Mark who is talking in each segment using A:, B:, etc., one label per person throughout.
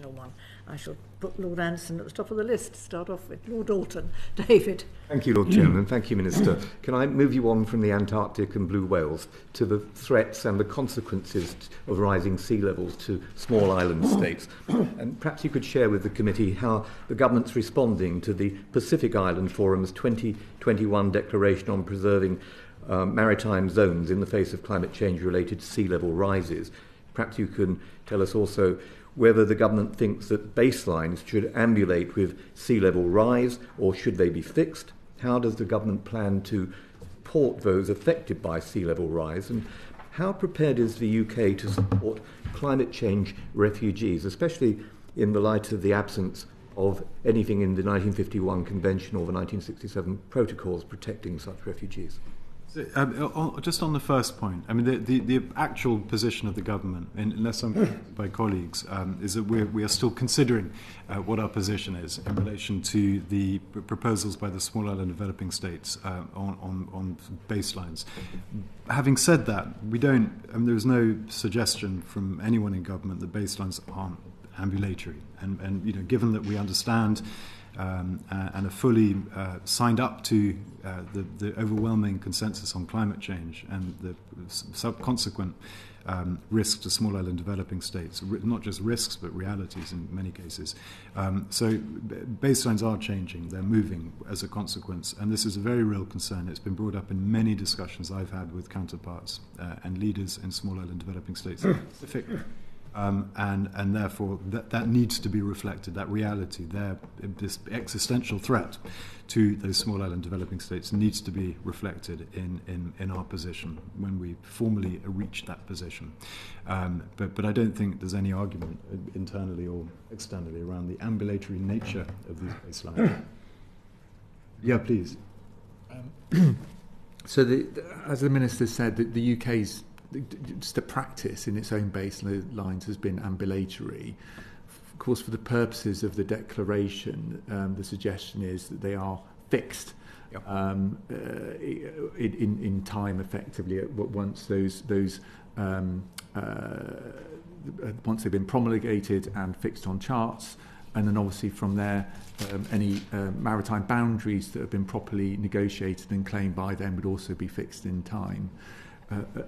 A: one. I shall put Lord Anderson at the top of the list to start off with. Lord Alton, David.
B: Thank you, Lord Chairman, and thank you, Minister. Can I move you on from the Antarctic and blue whales to the threats and the consequences of rising sea levels to small island states? And perhaps you could share with the committee how the government's responding to the Pacific Island Forum's 2021 declaration on preserving maritime zones in the face of climate change-related sea level rises. Perhaps you can tell us also whether the government thinks that baselines should ambulate with sea level rise or should they be fixed. How does the government plan to support those affected by sea level rise, and how prepared is the UK to support climate change refugees, especially in the light of the absence of anything in the 1951 Convention or the 1967 protocols protecting such refugees?
C: Just on the first point, I mean, the actual position of the government, unless I'm corrected by colleagues, is that we are still considering what our position is in relation to the proposals by the small island developing states on baselines. Having said that, there is no suggestion from anyone in government that baselines aren't ambulatory, and given that we understand and are fully signed up to the overwhelming consensus on climate change and the consequent risks to small island developing states, not just risks but realities in many cases. So baselines are changing, they're moving as a consequence, and this is a very real concern. It's been brought up in many discussions I've had with counterparts and leaders in small island developing states specifically. And therefore that needs to be reflected, that reality there, this existential threat to those small island developing states needs to be reflected in our position when we formally reach that position. But I don't think there's any argument internally or externally around the ambulatory nature of these baselines. Yeah, please.
D: So as the Minister said, the UK's just the practice in its own baselines has been ambulatory. Of course, for the purposes of the declaration, the suggestion is that they are fixed in time, effectively, once once they've been promulgated and fixed on charts, and then obviously from there, any maritime boundaries that have been properly negotiated and claimed by them would also be fixed in time.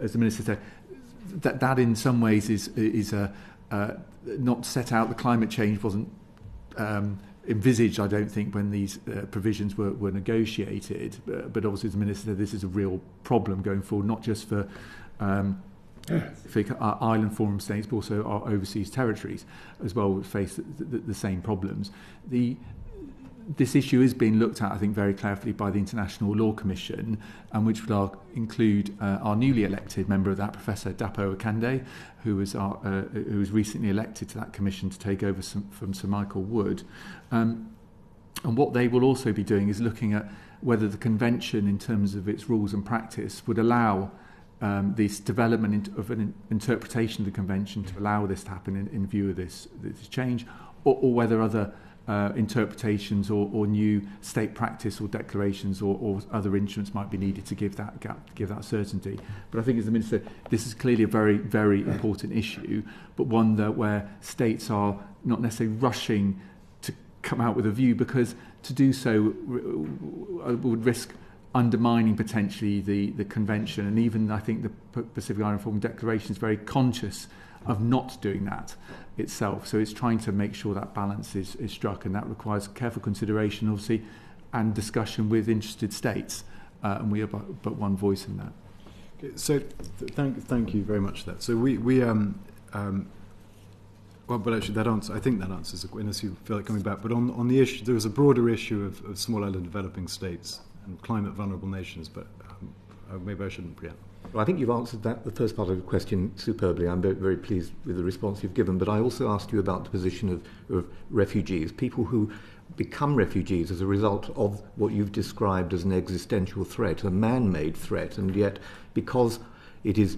D: As the Minister said, that in some ways is not set out. The climate change wasn't envisaged, I don't think, when these provisions were negotiated. But obviously, as the Minister said, this is a real problem going forward, not just for our island forum states, but also our overseas territories as well would face the same problems. This issue is being looked at, I think, very carefully by the International Law Commission, and which will include our newly elected member of that, Professor Dapo Akande, who was recently elected to that commission to take over from Sir Michael Wood. And what they will also be doing is looking at whether the convention, in terms of its rules and practice, would allow this development of an interpretation of the convention to allow this to happen in view of this change, or whether other interpretations or new state practice or declarations or other instruments might be needed to give that certainty. But I think, as the Minister said, this is clearly a very, very important issue, but one where states are not necessarily rushing to come out with a view, because to do so would risk undermining potentially the convention. And even, I think, the Pacific Island Forum Declaration is very conscious of not doing that itself. So it's trying to make sure that balance is struck, and that requires careful consideration, obviously, and discussion with interested states. And we are but one voice in that.
C: Okay, so thank you very much for that. So we well, but actually I think that answers the question, unless you feel like coming back. But on the issue, there was a broader issue of small island developing states and climate vulnerable nations, but maybe I shouldn't preempt.
B: Well, I think you've answered the first part of the question superbly. I'm very, very pleased with the response you've given. But I also asked you about the position of refugees, people who become refugees as a result of what you've described as an existential threat, a man-made threat, and yet because it's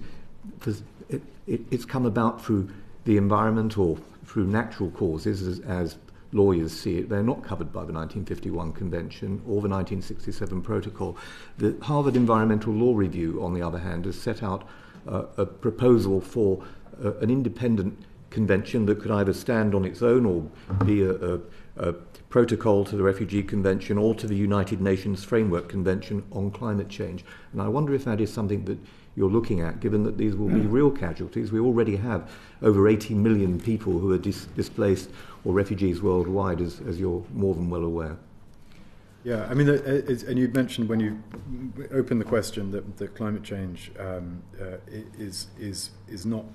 B: come about through the environment or through natural causes, as lawyers see it, they're not covered by the 1951 Convention or the 1967 Protocol. The Harvard Environmental Law Review, on the other hand, has set out a proposal for an independent convention that could either stand on its own or be a protocol to the Refugee Convention or to the United Nations Framework Convention on Climate Change. And I wonder if that is something that you're looking at, given that these will be real casualties. We already have over 80 million people who are displaced or refugees worldwide, as you're more than well aware.
E: Yeah, I mean, and you mentioned when you opened the question that climate change is not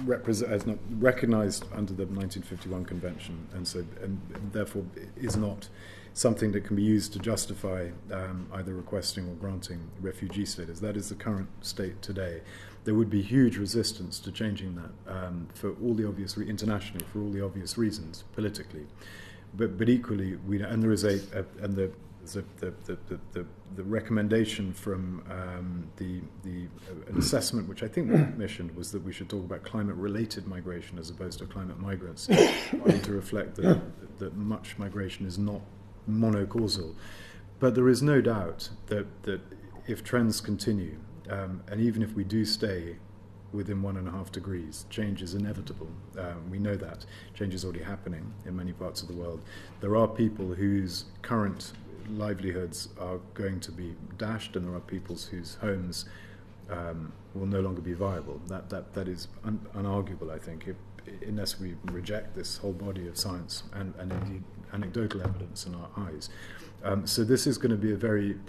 E: recognised under the 1951 Convention, and therefore is not something that can be used to justify either requesting or granting refugee status. That is the current state today. There would be huge resistance to changing that for all the obvious internationally, for all the obvious reasons politically. But equally, and there is the recommendation from an assessment which I think we commissioned was that we should talk about climate-related migration as opposed to climate migrants, to reflect that much migration is not monocausal. But there is no doubt that if trends continue, and even if we do stay within 1.5 degrees, change is inevitable. We know that. Change is already happening in many parts of the world. There are people whose current livelihoods are going to be dashed, and there are people whose homes will no longer be viable. That is unarguable, I think, unless we reject this whole body of science and indeed anecdotal evidence in our eyes. So this is going to be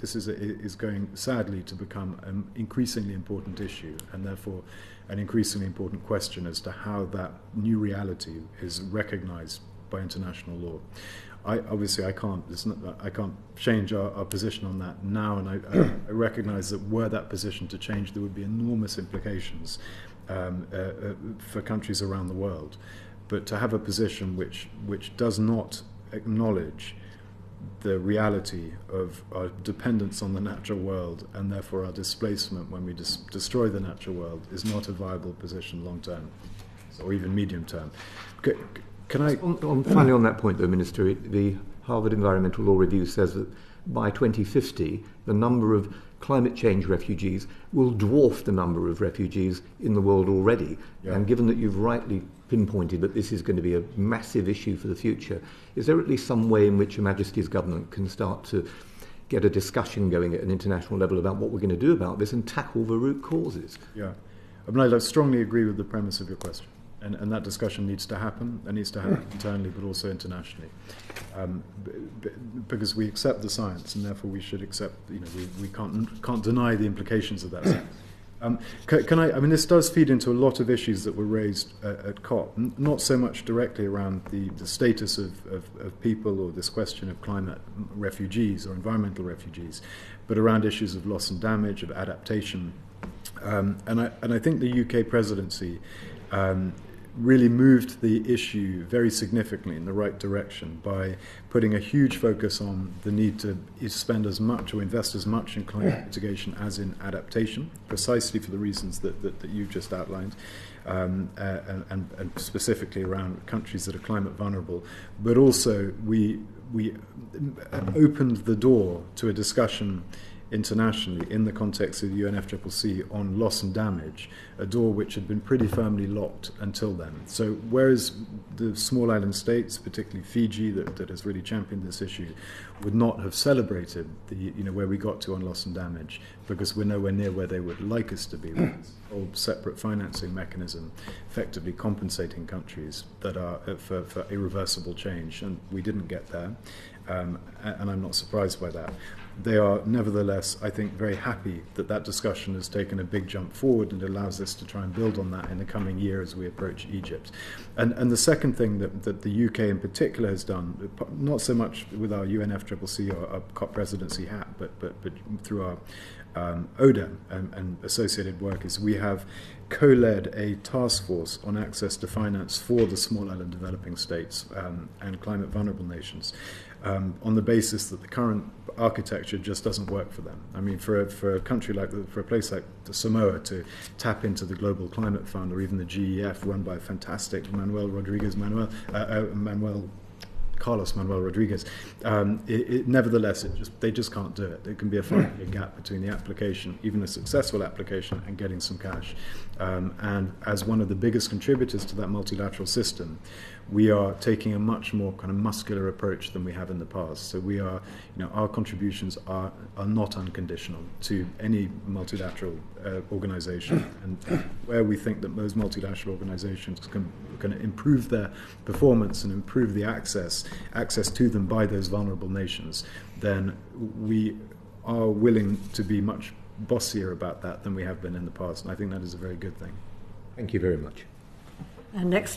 E: is going sadly to become an increasingly important issue, and therefore an increasingly important question as to how that new reality is recognised by international law. I can't change our position on that now, and I recognise that were that position to change, there would be enormous implications for countries around the world. But to have a position which does not acknowledge the reality of our dependence on the natural world and therefore our displacement when we destroy the natural world is not a viable position long term, or even medium term. Can I?
B: Finally, on that point, though, Minister, the Harvard Environmental Law Review says that by 2050, the number of climate change refugees will dwarf the number of refugees in the world already. Yeah. And given that you've rightly pinpointed that this is going to be a massive issue for the future, is there at least some way in which Her Majesty's government can start to get a discussion going at an international level about what we're going to do about this and tackle the root causes?
E: Yeah. I mean, I strongly agree with the premise of your question. And that discussion needs to happen. It needs to happen internally, but also internationally, because we accept the science, and therefore we should accept. We can't deny the implications of that science. Can I? I mean, this does feed into a lot of issues that were raised at COP. Not so much directly around the status of people or this question of climate refugees or environmental refugees, but around issues of loss and damage, of adaptation, and I think the UK presidency really moved the issue very significantly in the right direction by putting a huge focus on the need to spend as much or invest as much in climate mitigation as in adaptation, precisely for the reasons that you've just outlined, and specifically around countries that are climate vulnerable. But also we opened the door to a discussion internationally in the context of the UNFCCC on loss and damage, a door which had been pretty firmly locked until then. So whereas the small island states, particularly Fiji, that has really championed this issue, would not have celebrated where we got to on loss and damage, because we're nowhere near where they would like us to be, with this whole separate financing mechanism effectively compensating countries that are for irreversible change, and we didn't get there, and I'm not surprised by that. They are nevertheless, I think, very happy that discussion has taken a big jump forward and allows us to try and build on that in the coming year as we approach Egypt. And the second thing that the UK in particular has done, not so much with our UNFCCC or our COP presidency hat, but through our ODA and associated work, is we have co-led a task force on access to finance for the small island developing states and climate vulnerable nations, on the basis that the current architecture just doesn't work for them. I mean, for a country for a place like Samoa to tap into the Global Climate Fund or even the GEF run by fantastic Manuel Carlos Manuel Rodriguez. Nevertheless, they just can't do it. There can be a 5-year gap between the application, even a successful application, and getting some cash. And as one of the biggest contributors to that multilateral system, we are taking a much more kind of muscular approach than we have in the past. So we are, our contributions are not unconditional to any multilateral organization. And where we think that those multilateral organizations can improve their performance and improve the access to them by those vulnerable nations, then we are willing to be much bossier about that than we have been in the past. And I think that is a very good thing.
B: Thank you very much.
A: And next